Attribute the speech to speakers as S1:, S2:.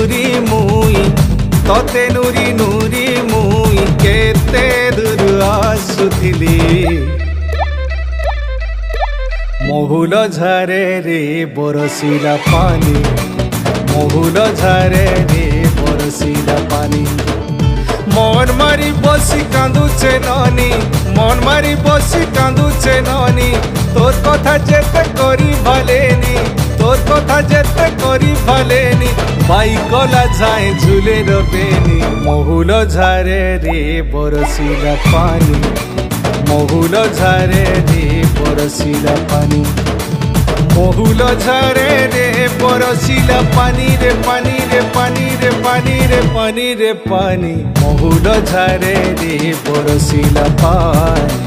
S1: নুরি মুই ততে নুরি নুরি মুই কেতে দূর আসুথিলি মহুল ঝরে রে বরসিলা পানি মহুল ঝরে রে বরসিলা পানি মন মারি বসি কাঁদুছে ননি মন মারি বসি কাঁদুছে ননি তোর কথা যেতে করি ভালেনি তোর কথা যেতে করি ভালেনি বাইকলা যায় ঝুলে রবেনি মহুল ঝরে রে বরসিলা পানি মহুল ঝরে রে বরসিলা পানি মহুল ঝরে রে বরসিলা পানি রে পানি রে পানি রে পানি রে পানি রে পানি মহুল ঝরে রে বরসিলা পানি।